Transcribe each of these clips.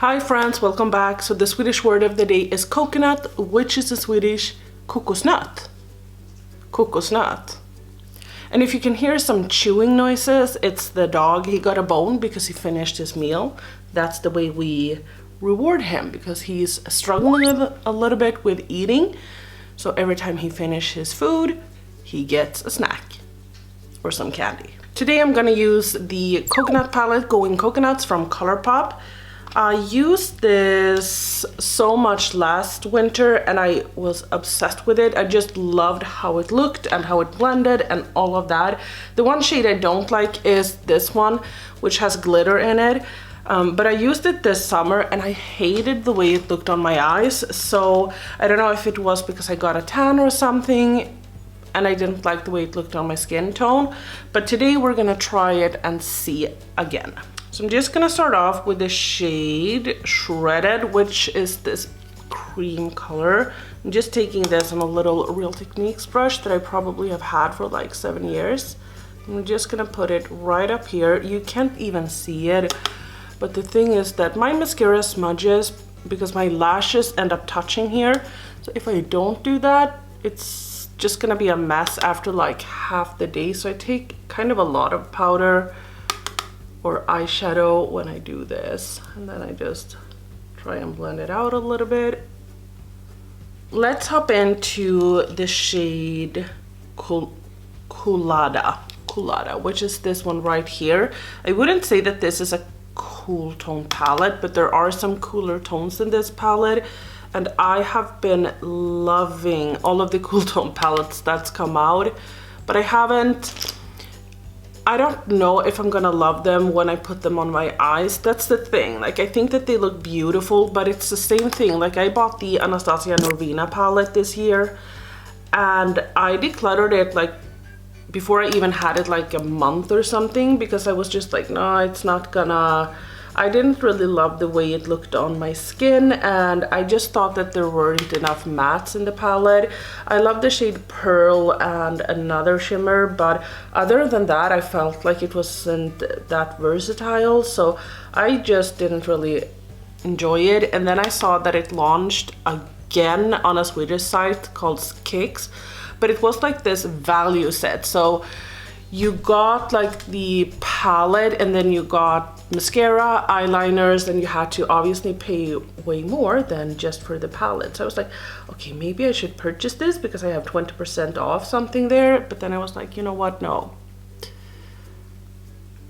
Hi friends, welcome back. So the Swedish word of the day is coconut, which is the Swedish kokosnöt. Kokosnöt. And if you can hear some chewing noises, it's the dog. He got a bone because he finished his meal. That's the way we reward him, because he's struggling a little bit with eating. So every time he finishes his food, he gets a snack or some candy. Today I'm gonna use the coconut palette, Going Coconuts from Colourpop. I used this so much last winter and I was obsessed with it. I just loved how it looked and how it blended and all of that. The one shade I don't like is this one, which has glitter in it. But I used it this summer and I hated the way it looked on my eyes. So I don't know if it was because I got a tan or something and I didn't like the way it looked on my skin tone. But today we're gonna try it and see again. So I'm just gonna start off with the shade Shredded, which is this cream color. I'm just taking this on a little Real Techniques brush that I probably have had for like 7 years. I'm just gonna put it right up here. You can't even see it, but the thing is that my mascara smudges because my lashes end up touching here. So if I don't do that, it's just gonna be a mess after like half the day. So I take kind of a lot of powder or eyeshadow when I do this, and then I just try and blend it out a little bit. Let's hop into the shade Colada, which is this one right here. I wouldn't say that this is a cool tone palette, but there are some cooler tones in this palette, and I have been loving all of the cool tone palettes that's come out, but I don't know if I'm gonna love them when I put them on my eyes. That's the thing. Like, I think that they look beautiful, but it's the same thing. Like, I bought the Anastasia Norvina palette this year and I decluttered it like before I even had it like a month or something, because I was just like, no, it's not gonna... I didn't really love the way it looked on my skin, and I just thought that there weren't enough mattes in the palette. I love the shade Pearl and another shimmer, but other than that, I felt like it wasn't that versatile, so I just didn't really enjoy it. And then I saw that it launched again on a Swedish site called Kicks, but it was like this value set. So you got like the palette and then you got mascara, eyeliners, and you had to obviously pay way more than just for the palette. So I was like, okay, maybe I should purchase this because I have 20% off something there. But then I was like, you know what, no.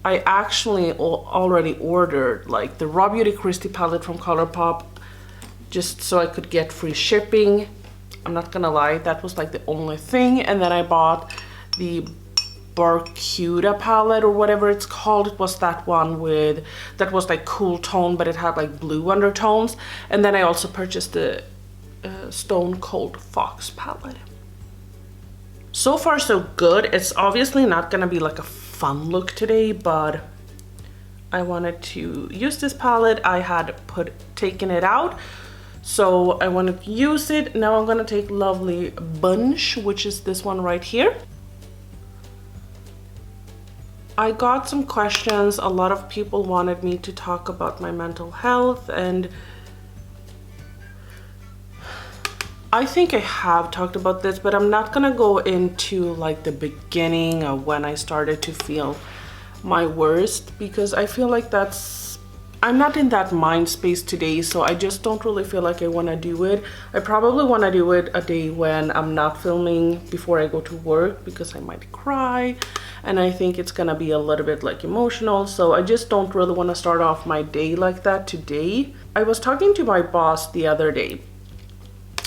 I actually already ordered like the Raw Beauty Christie palette from Colourpop just so I could get free shipping. I'm not gonna lie, that was like the only thing. And then I bought the Barcuda palette or whatever it's called. It was that one with that was like cool tone, but it had like blue undertones. And then I also purchased the Stone Cold Fox palette. So far so good. It's obviously not gonna be like a fun look today, but I wanted to use this palette. I had taken it out, so I wanted to use it. Now I'm gonna take Lovely Bunch, which is this one right here. I got some questions. A lot of people wanted me to talk about my mental health, and I think I have talked about this, but I'm not gonna go into like the beginning of when I started to feel my worst, because I feel like I'm not in that mind space today, so I just don't really feel like I want to do it. I probably want to do it a day when I'm not filming before I go to work, because I might cry and I think it's gonna be a little bit like emotional, so I just don't really want to start off my day like that today. I was talking to my boss the other day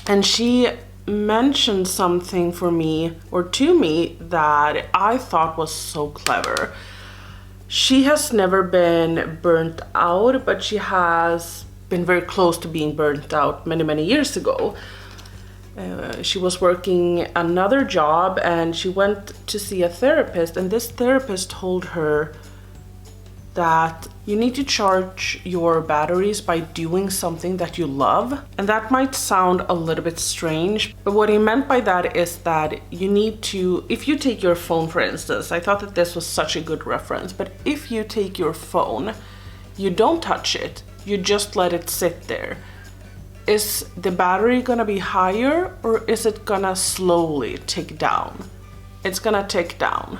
and she mentioned something for me or to me that I thought was so clever. She has never been burnt out, but she has been very close to being burnt out many years ago. She was working another job and she went to see a therapist, and this therapist told her that you need to charge your batteries by doing something that you love. And that might sound a little bit strange, but what he meant by that is that you need to, if you take your phone for instance, I thought that this was such a good reference, but if you take your phone, you don't touch it, you just let it sit there. Is the battery gonna be higher or is it gonna slowly tick down? It's gonna tick down.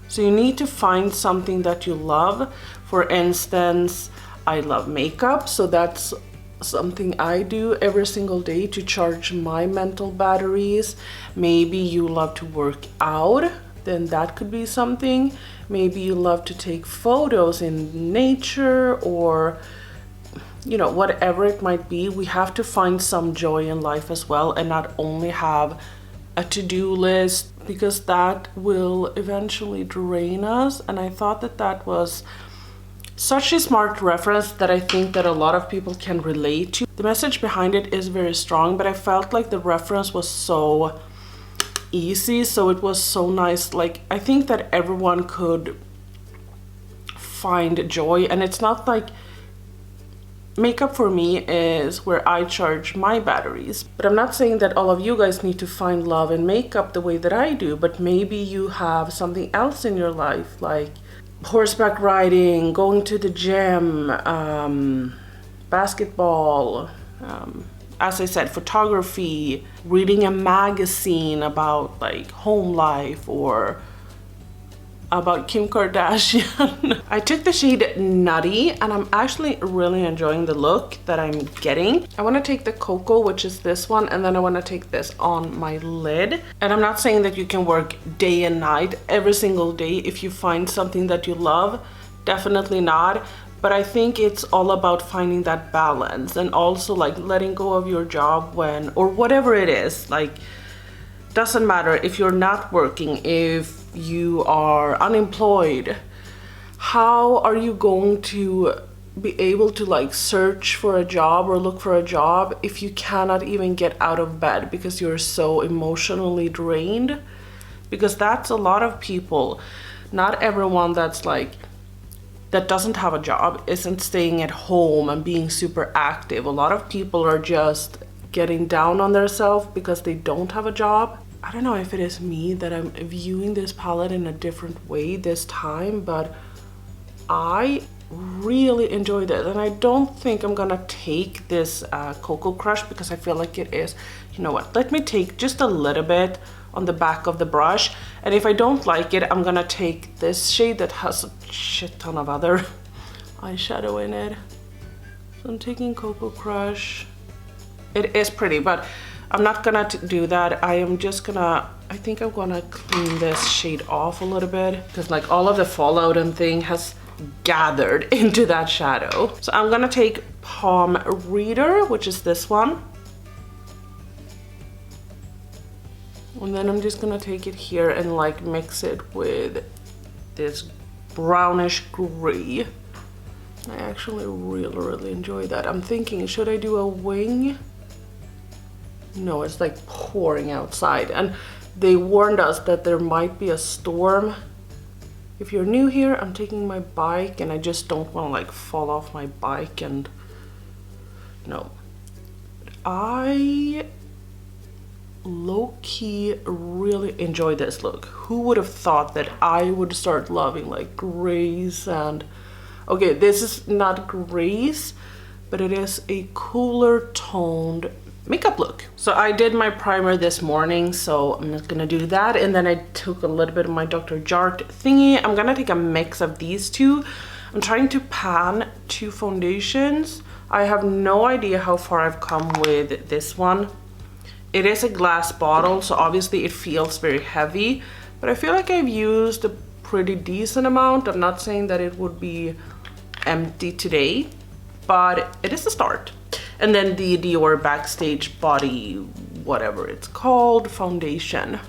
So you need to find something that you love. For instance, I love makeup, so that's something I do every single day to charge my mental batteries. Maybe you love to work out, then that could be something. Maybe you love to take photos in nature, or you know, whatever it might be. We have to find some joy in life as well, and not only have a to-do list, because that will eventually drain us. And I thought that that was such a smart reference that I think that a lot of people can relate to. The message behind it is very strong, but I felt like the reference was so easy, so it was so nice. Like, I think that everyone could find joy, and it's not like makeup for me is where I charge my batteries. But I'm not saying that all of you guys need to find love in makeup the way that I do, but maybe you have something else in your life, like horseback riding, going to the gym, basketball, as I said, photography, reading a magazine about like home life or about Kim Kardashian. I took the shade Nutty, and I'm actually really enjoying the look that I'm getting. I want to take the Cocoa, which is this one, and then I want to take this on my lid. And I'm not saying that you can work day and night every single day if you find something that you love. Definitely not. But I think it's all about finding that balance, and also like letting go of your job when, or whatever it is, like doesn't matter if you're not working, if you are unemployed, how are you going to be able to like search for a job or look for a job if you cannot even get out of bed because you're so emotionally drained? Because that's a lot of people. Not everyone that's like that doesn't have a job isn't staying at home and being super active. A lot of people are just getting down on themselves because they don't have a job. I don't know if it is me that I'm viewing this palette in a different way this time, but I really enjoy this. And I don't think I'm gonna take this Cocoa Crush because I feel like it is, you know what, let me take just a little bit on the back of the brush, and if I don't like it, I'm gonna take this shade that has a shit ton of other eyeshadow in it. So I'm taking Cocoa Crush. It is pretty, but I'm not gonna do that. I am just gonna, I think I'm gonna clean this shade off a little bit because like all of the fallout and thing has gathered into that shadow. So I'm gonna take Palm Reader, which is this one. And then I'm just gonna take it here and like mix it with this brownish gray. I actually really enjoy that. I'm thinking, should I do a wing? No, it's like pouring outside, and they warned us that there might be a storm. If you're new here, I'm taking my bike and I just don't want to like fall off my bike, and no. I low-key really enjoy this look. Who would have thought that I would start loving like grays? And okay, this is not grays, but it is a cooler toned makeup look. So I did my primer this morning, so I'm not gonna do that. And then I took a little bit of my Dr. Jart thingy. I'm gonna take a mix of these two. I'm trying to pan two foundations. I have no idea how far I've come with this one. It is a glass bottle, so obviously it feels very heavy, but I feel like I've used a pretty decent amount. I'm not saying that it would be empty today, but it is a start. And then the Dior Backstage Body, whatever it's called, foundation.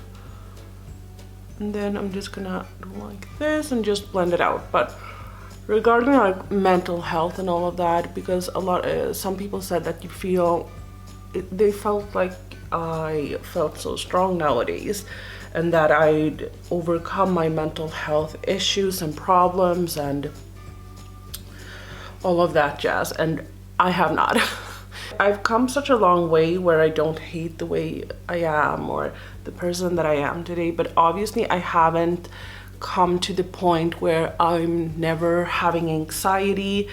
And then I'm just gonna do like this and just blend it out. But regarding like mental health and all of that, because some people said that they felt like I felt so strong nowadays and that I'd overcome my mental health issues and problems and all of that jazz, and I have not. I've come such a long way where I don't hate the way I am or the person that I am today, but obviously I haven't come to the point where I'm never having anxiety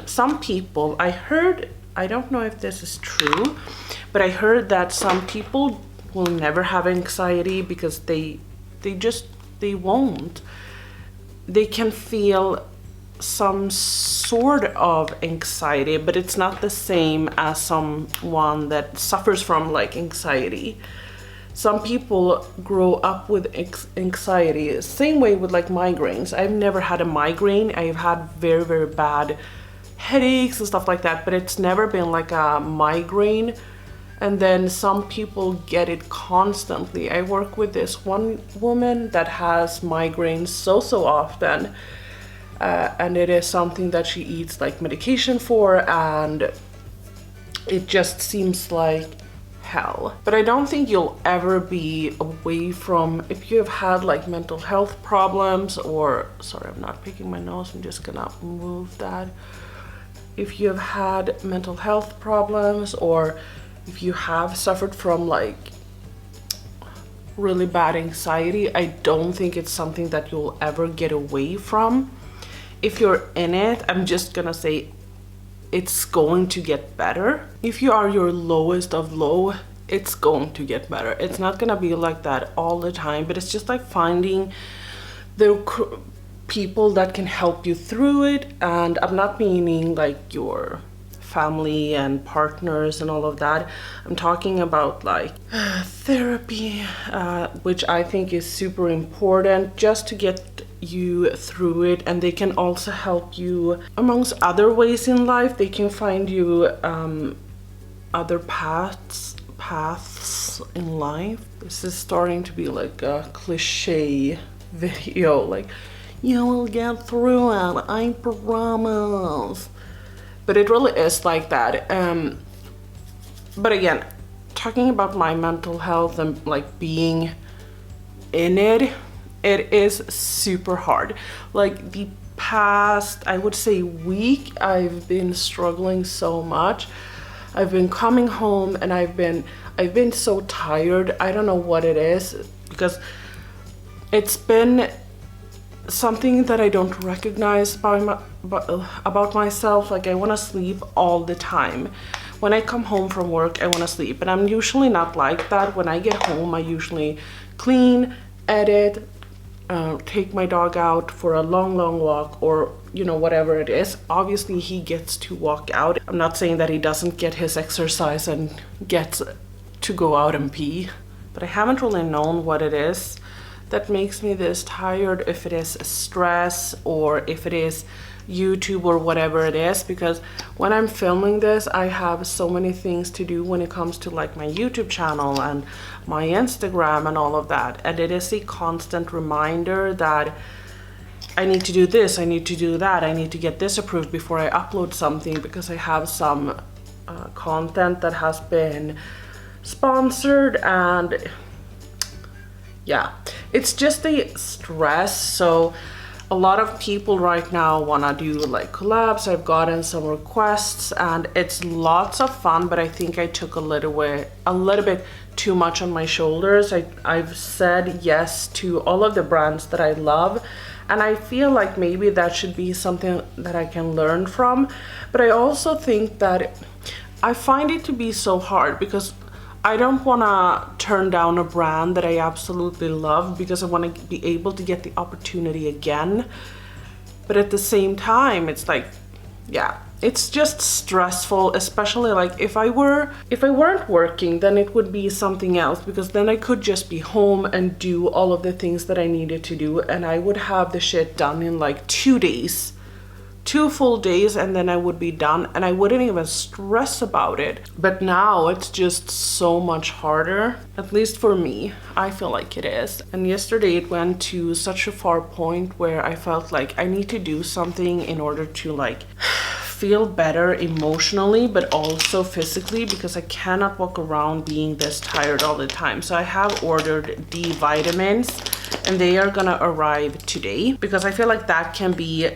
Some people, I don't know if this is true, but I heard that some people will never have anxiety because they won't. They can feel some sort of anxiety, but it's not the same as someone that suffers from like anxiety. Some people grow up with anxiety, same way with like migraines. I've never had a migraine. I've had very, very bad headaches and stuff like that, but it's never been like a migraine. And then some people get it constantly. I work with this one woman that has migraines so often, and it is something that she eats like medication for, and it just seems like hell. But I don't think you'll ever be away from, if you've had like mental health problems, or sorry, I'm not picking my nose, I'm just gonna move that. If you've had mental health problems, or if you have suffered from like really bad anxiety, I don't think it's something that you'll ever get away from. If you're in it, I'm just gonna say it's going to get better. If you are your lowest of low, it's going to get better. It's not gonna be like that all the time, but it's just like finding the people that can help you through it. And I'm not meaning like your family and partners and all of that. I'm talking about like therapy, which I think is super important just to get you through it. And they can also help you amongst other ways in life. They can find you other paths in life. This is starting to be like a cliche video, like you will get through it, I promise. But it really is like that. But again, talking about my mental health and like being in it, it is super hard. Like the past, I would say week, I've been struggling so much. I've been coming home and I've been so tired. I don't know what it is, because it's been something that I don't recognize about myself. Like I want to sleep all the time. When I come home from work, I want to sleep, and I'm usually not like that. When I get home, I usually clean, edit, take my dog out for a long walk, or you know, whatever it is. Obviously he gets to walk out. I'm not saying that he doesn't get his exercise and gets to go out and pee, but I haven't really known what it is that makes me this tired, if it is stress or if it is YouTube or whatever it is, because when I'm filming this, I have so many things to do when it comes to like my YouTube channel and my Instagram and all of that. And it is a constant reminder that I need to do this, I need to do that, I need to get this approved before I upload something, because I have some content that has been sponsored, and yeah, it's just a stress. So a lot of people right now want to do like collabs. I've gotten some requests and it's lots of fun, but I think I took a little bit too much on my shoulders. I've said yes to all of the brands that I love, and I feel like maybe that should be something that I can learn from. But I also think that I find it to be so hard, because I don't want to turn down a brand that I absolutely love, because I want to be able to get the opportunity again. But at the same time, it's like, yeah, it's just stressful, especially like if I weren't working, then it would be something else, because then I could just be home and do all of the things that I needed to do, and I would have the shit done in like 2 days. 2 full days, and then I would be done, and I wouldn't even stress about it. But now it's just so much harder, at least for me. I feel like it is. And yesterday it went to such a far point where I felt like I need to do something in order to like feel better emotionally, but also physically, because I cannot walk around being this tired all the time. So I have ordered D vitamins, and they are gonna arrive today, because I feel like that can be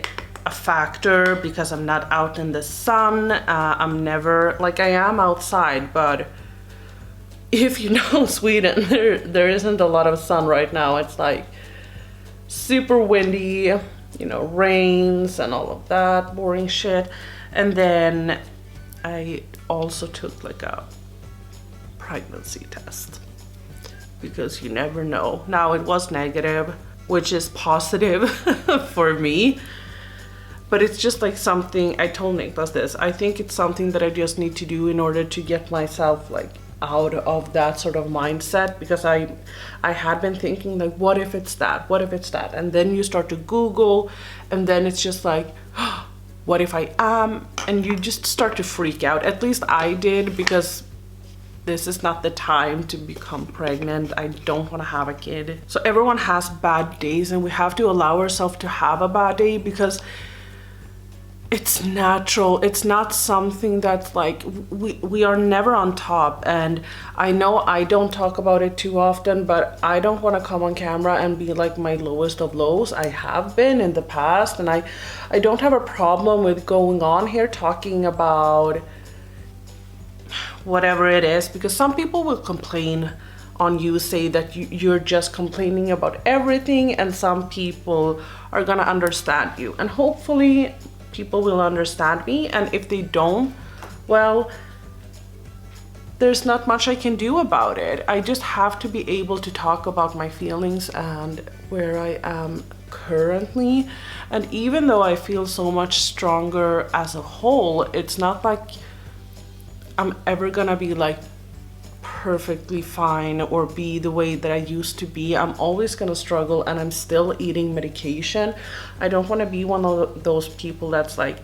a factor, because I'm not out in the sun. I'm never, like, I am outside, but if you know Sweden, there isn't a lot of sun right now. It's like super windy, you know, rains and all of that boring shit. And then I also took like a pregnancy test because you never know. Now it was negative, which is positive for me, but it's just like something, I told Niklas this, I think it's something that I just need to do in order to get myself like out of that sort of mindset, because I had been thinking like, what if it's that, what if it's that, and then you start to Google, and then it's just like, oh, what if I am, and you just start to freak out. At least I did, because this is not the time to become pregnant. I don't want to have a kid. So everyone has bad days, and we have to allow ourselves to have a bad day, because it's natural. It's not something that's like, we are never on top. And I know I don't talk about it too often, but I don't want to come on camera and be like my lowest of lows. I have been in the past, and I don't have a problem with going on here talking about whatever it is, because some people will complain on you, say that you're just complaining about everything, and some people are gonna understand you, and hopefully people will understand me. And if they don't, well, there's not much I can do about it. I just have to be able to talk about my feelings and where I am currently. And even though I feel so much stronger as a whole, it's not like I'm ever gonna be like perfectly fine or be the way that I used to be. I'm always gonna struggle, and I'm still eating medication. I don't want to be one of those people that's like,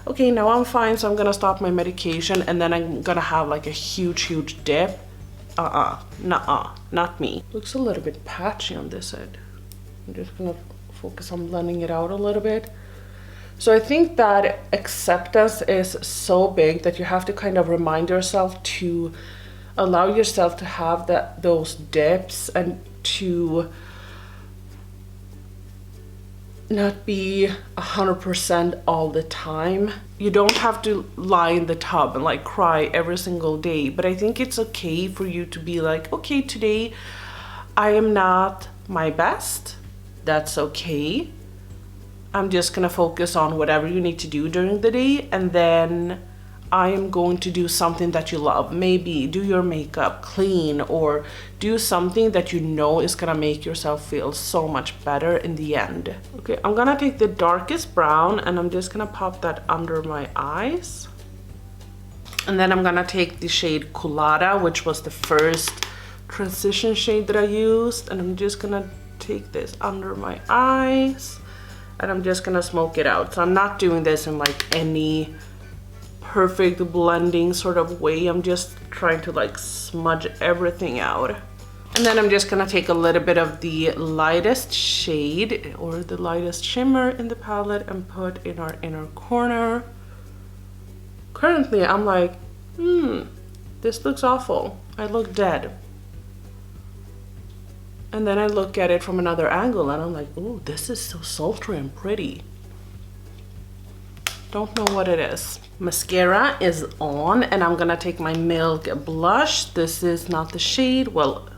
okay, now I'm fine, so I'm gonna stop my medication, and then I'm gonna have like a huge dip. Nuh-uh, not me. Looks a little bit patchy on this side. I'm just gonna focus on blending it out a little bit. So I think that acceptance is so big that you have to kind of remind yourself to allow yourself to have those dips, and to not be 100% all the time. You don't have to lie in the tub and like cry every single day, but I think it's okay for you to be like, okay, today I am not my best. That's okay. I'm just gonna focus on whatever you need to do during the day, and then I am going to do something that you love. Maybe do your makeup, clean, or do something that you know is gonna make yourself feel so much better in the end. Okay, I'm gonna take the darkest brown, and I'm just gonna pop that under my eyes. And then I'm gonna take the shade Colada, which was the first transition shade that I used, and I'm just gonna take this under my eyes, and I'm just gonna smoke it out. So I'm not doing this in like any perfect blending sort of way. I'm just trying to like smudge everything out. And then I'm just gonna take a little bit of the lightest shade or the lightest shimmer in the palette and put in our inner corner. Currently I'm like, this looks awful. I look dead. And then I look at it from another angle and I'm like, ooh, this is so sultry and pretty. Don't know what it is. Mascara is on, and I'm gonna take my Milk blush. This is not the shade. Well,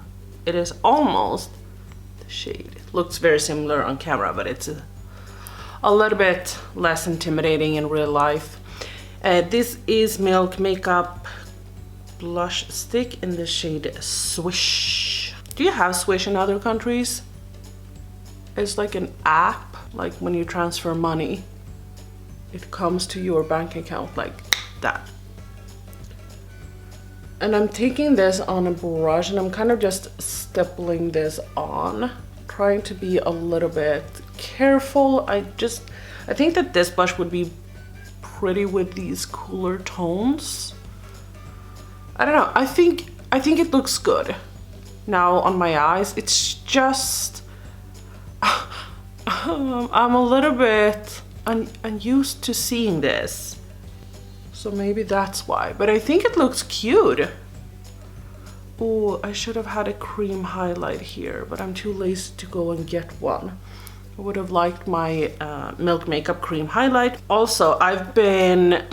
it is almost the shade. It looks very similar on camera, but it's a little bit less intimidating in real life. This is Milk Makeup Blush Stick in the shade Swish. Do you have Swish in other countries? It's like an app, like when you transfer money. It comes to your bank account like that. And I'm taking this on a brush, and I'm kind of just stippling this on, trying to be a little bit careful. I think that this blush would be pretty with these cooler tones. I don't know, I think it looks good. Now on my eyes, it's just, I'm a little bit unused to seeing this, so maybe that's why, but I think it looks cute. Oh, I should have had a cream highlight here, but I'm too lazy to go and get one. I would have liked my Milk Makeup cream highlight. Also, I've been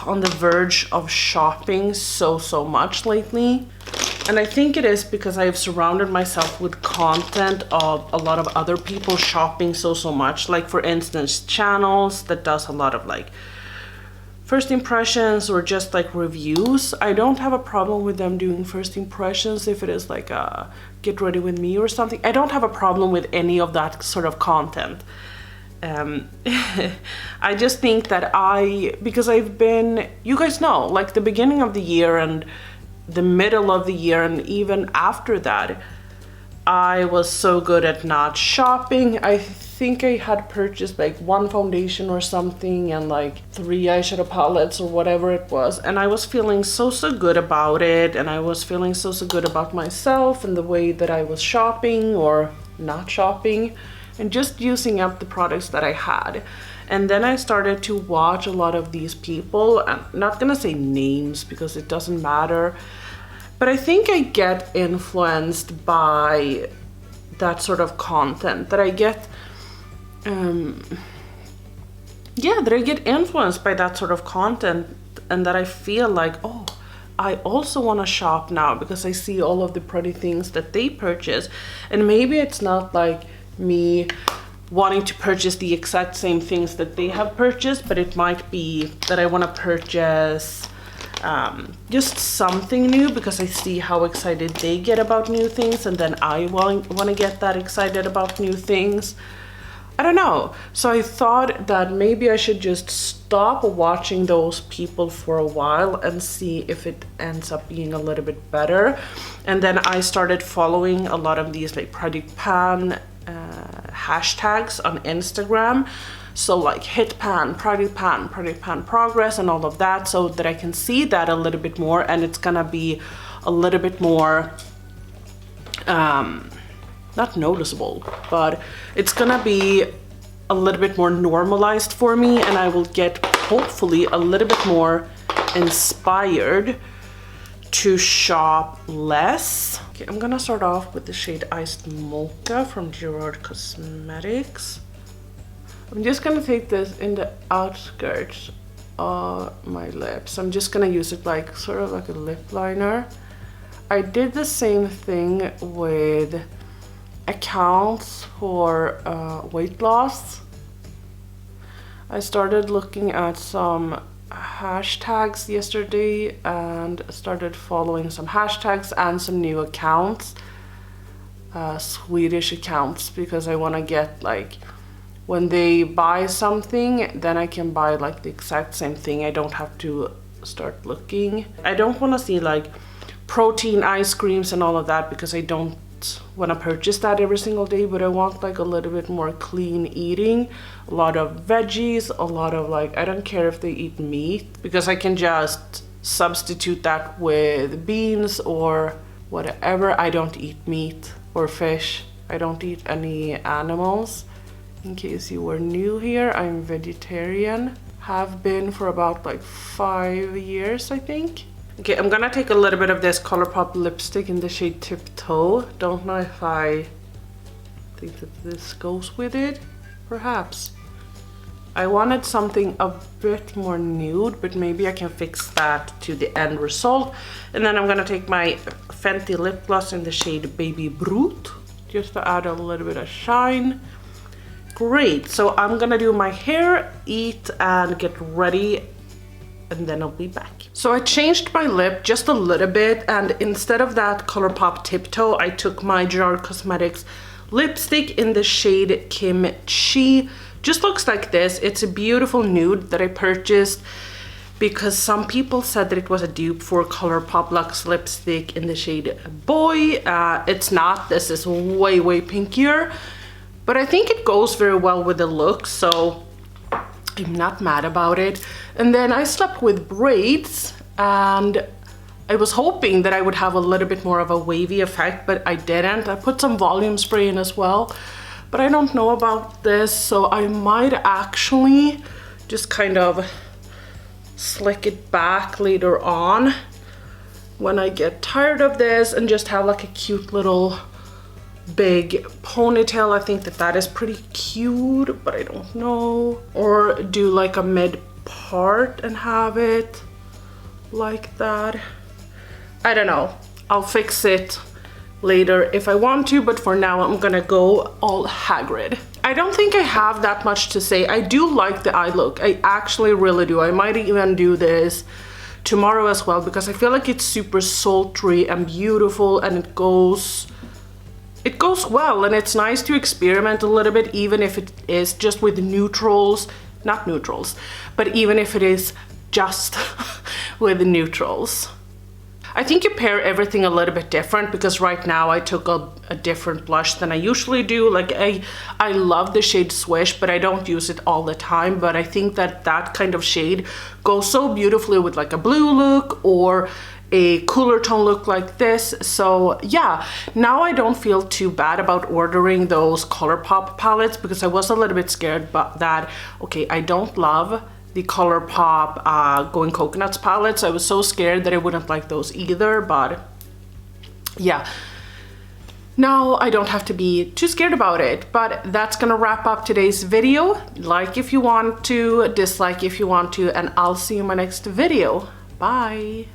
on the verge of shopping so much lately. And I think it is because I've surrounded myself with content of a lot of other people shopping so much. Like for instance, channels that does a lot of like first impressions or just like reviews. I don't have a problem with them doing first impressions if it is like a get ready with me or something. I don't have a problem with any of that sort of content. I just think that because I've been, you guys know, like the beginning of the year and the middle of the year and even after that, I was so good at not shopping. I think I had purchased like 1 foundation or something and like 3 eyeshadow palettes or whatever it was, and I was feeling so good about it, and I was feeling so good about myself and the way that I was shopping or not shopping and just using up the products that I had. And then I started to watch a lot of these people. I'm not gonna say names because it doesn't matter, but I think I get influenced by that sort of content, that I get that I get influenced by that sort of content, and that I feel like, oh, I also want to shop now because I see all of the pretty things that they purchase. And maybe it's not like me wanting to purchase the exact same things that they have purchased, but it might be that I want to purchase just something new because I see how excited they get about new things, and then I want to get that excited about new things. I don't know. So I thought that maybe I should just stop watching those people for a while and see if it ends up being a little bit better. And then I started following a lot of these like Product Pan hashtags on Instagram. So like hit pan, Product Pan progress and all of that, so that I can see that a little bit more, and it's gonna be a little bit more not noticeable, but it's gonna be a little bit more normalized for me, and I will get hopefully a little bit more inspired to shop less. Okay, I'm gonna start off with the shade Iced Mocha from Gerard Cosmetics. I'm just gonna take this in the outskirts of my lips. I'm just gonna use it like sort of like a lip liner. I did the same thing with accounts for weight loss. I started looking at some hashtags yesterday and started following some hashtags and some new accounts, Swedish accounts, because I want to get like, when they buy something, then I can buy like the exact same thing. I don't have to start looking. I don't want to see like protein ice creams and all of that because I don't want to purchase that every single day, but I want like a little bit more clean eating, a lot of veggies, a lot of like, I don't care if they eat meat because I can just substitute that with beans or whatever. I don't eat meat or fish. I don't eat any animals. In case you were new here, I'm vegetarian. Have been for about like 5 years, I think. Okay, I'm gonna take a little bit of this Colourpop lipstick in the shade Tiptoe. Don't know if I think that this goes with it. Perhaps. I wanted something a bit more nude, but maybe I can fix that to the end result. And then I'm gonna take my Fenty lip gloss in the shade Baby Brut, just to add a little bit of shine. Great, so I'm gonna do my hair, eat, and get ready, and then I'll be back. So I changed my lip just a little bit, and instead of that Colourpop Tiptoe, I took my Gerard Cosmetics lipstick in the shade Kimchi. Just looks like this. It's a beautiful nude that I purchased because some people said that it was a dupe for Colourpop Luxe lipstick in the shade Boy. It's not. This is way pinkier, but I think it goes very well with the look, so I'm not mad about it. And then I slept with braids, and I was hoping that I would have a little bit more of a wavy effect, but I didn't. I put some volume spray in as well, but I don't know about this, so I might actually just kind of slick it back later on when I get tired of this and just have like a cute little big ponytail. I think that that is pretty cute, but I don't know. Or do like a mid part and have it like that. I don't know. I'll fix it later if I want to, but for now I'm gonna go all Hagrid. I don't think I have that much to say. I do like the eye look. I actually really do. I might even do this tomorrow as well because I feel like it's super sultry and beautiful, and it goes well, and it's nice to experiment a little bit, even if it is just with neutrals, not neutrals, but even if it is just with neutrals. I think you pair everything a little bit different because right now I took a different blush than I usually do. Like I love the shade Swish, but I don't use it all the time. But I think that that kind of shade goes so beautifully with like a blue look or a cooler tone look like this. So yeah, now I don't feel too bad about ordering those Colourpop palettes because I was a little bit scared but that, okay, I don't love the Colourpop Going Coconuts palettes. I was so scared that I wouldn't like those either, but yeah, now I don't have to be too scared about it. But that's gonna wrap up today's video. Like if you want to, dislike if you want to, and I'll see you in my next video. Bye.